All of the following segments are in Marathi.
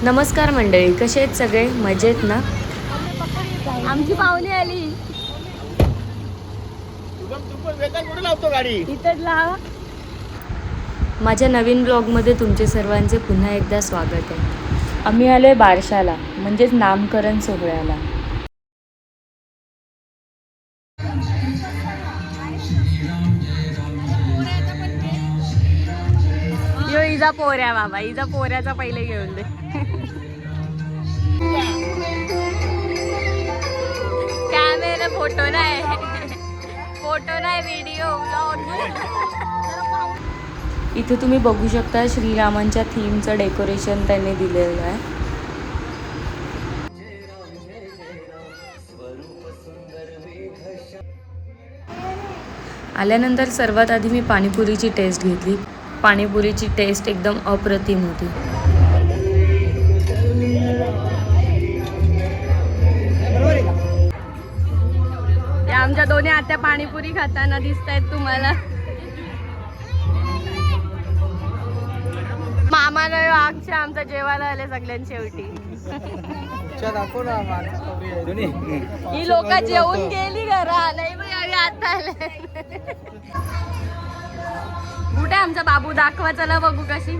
नमस्कार मंडळी, कसे आहेत सगळे? मजेत ना? आमची पाहुणी आली. इथंच लावा. माझ्या नवीन ब्लॉगमध्ये तुमचे सर्वांचे पुन्हा एकदा स्वागत आहे. आम्ही आलोय बारशाला, म्हणजेच नामकरण सोहळ्याला. यो इजा पोऱ्या बाबा, इजा पोऱ्याचा पहिले घेऊन दे. कॅमेरा फोटो नाही, फोटो नाही, व्हिडिओ इथे तुम्ही बघू शकता श्रीरामांच्या थीमचं डेकोरेशन त्यांनी दिलेलं आहे. आल्यानंतर सर्वात आधी मी पाणीपुरीची टेस्ट घेतली. पाणीपुरीची टेस्ट एकदम अप्रतिम होती. या आमच्या दोन्ही आत्या पाणीपुरी खाताना दिसत आहेत तुम्हाला. मामाला अक्षय आमचा जेवायला आले सगळ्यांनी शेवटी. ही लोक जेवून गेली घरा, नाही मग आम्ही आता आले. कुठे आमचा बाबू दाखवा, चला बघू कशी.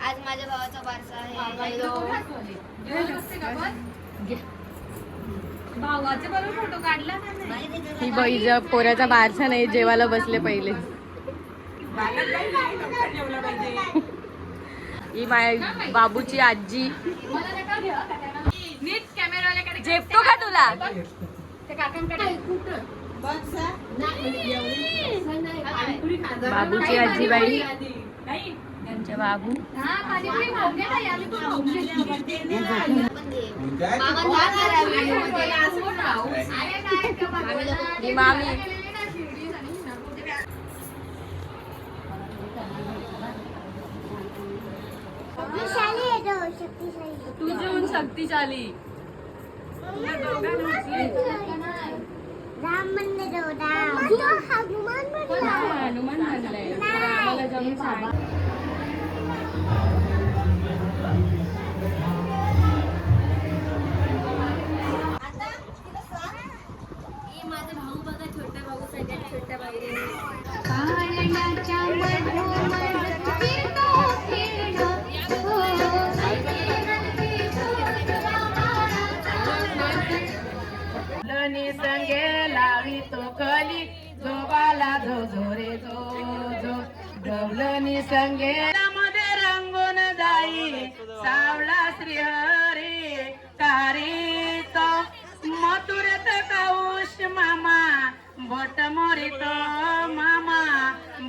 आज माझ्या भावाचा बारसा आहे. भावाचे बरोबर फोटो काढला. ही बाई पोऱ्याचा बारसा नाही, जेवायला बसले पहिले. ही बाबूची आजी. झेपतो का तुला? बाबूची आजीबाई, त्यांच्या बाबू. ही मामी. तू जेवून शक्तिशाली. हनुमान म्हणलंय आम्हाला जाऊन सांग. माझा भाऊ बघा, छोटा भाऊ सगळ्यात छोट्या बाई. संगे लावी तो कली जोगाला जो जोरे जो जो गवलनी संगे मध्ये रंगून जाई सावला श्रीहरी कारी तो मथुरेत कौश मामा बोट मोरितो मामा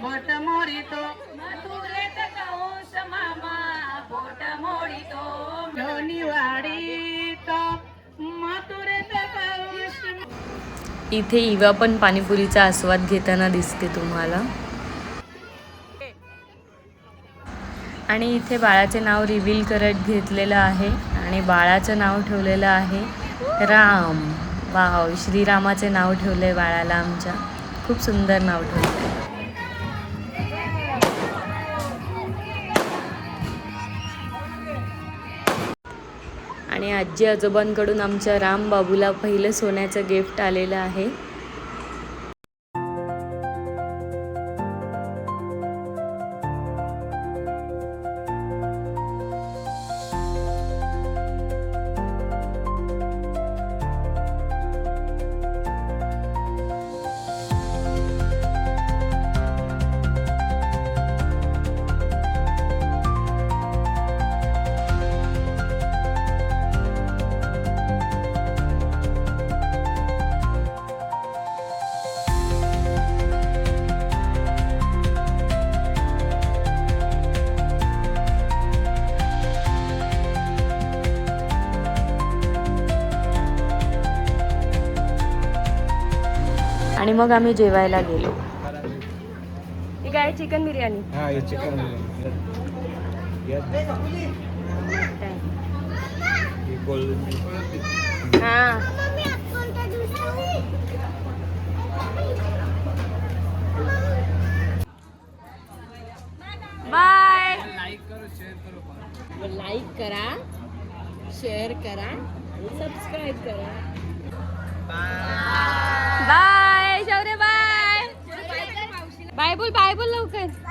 बोट मोरितो मथुरेत कौश मामा बोट मोरितो दोन्ही वाडीतो मथुरेत कौश. इथे इवा पण पाणीपुरीचा आस्वाद घेताना दिसते तुम्हाला. आणि इथे बाळाचे नाव रिव्हील करत घेतलेलं आहे आणि बाळाचं नाव ठेवलेलं आहे राम. वाव, श्रीरामाचे नाव ठेवले बाळाला आमच्या. खूप सुंदर नाव ठेवलं. आणि आजी आजोबांकडून आमच्या राम बाबूला पहिलं सोन्याचं गिफ्ट आलेलं आहे. आणि मग आम्ही जेवायला गेलो. ही काय चिकन बिर्याणी. हा बाय. लाईक करा, शेअर करा, सबस्क्राईब करा. बाय शौर्य बाय. बाय बोल लवकर.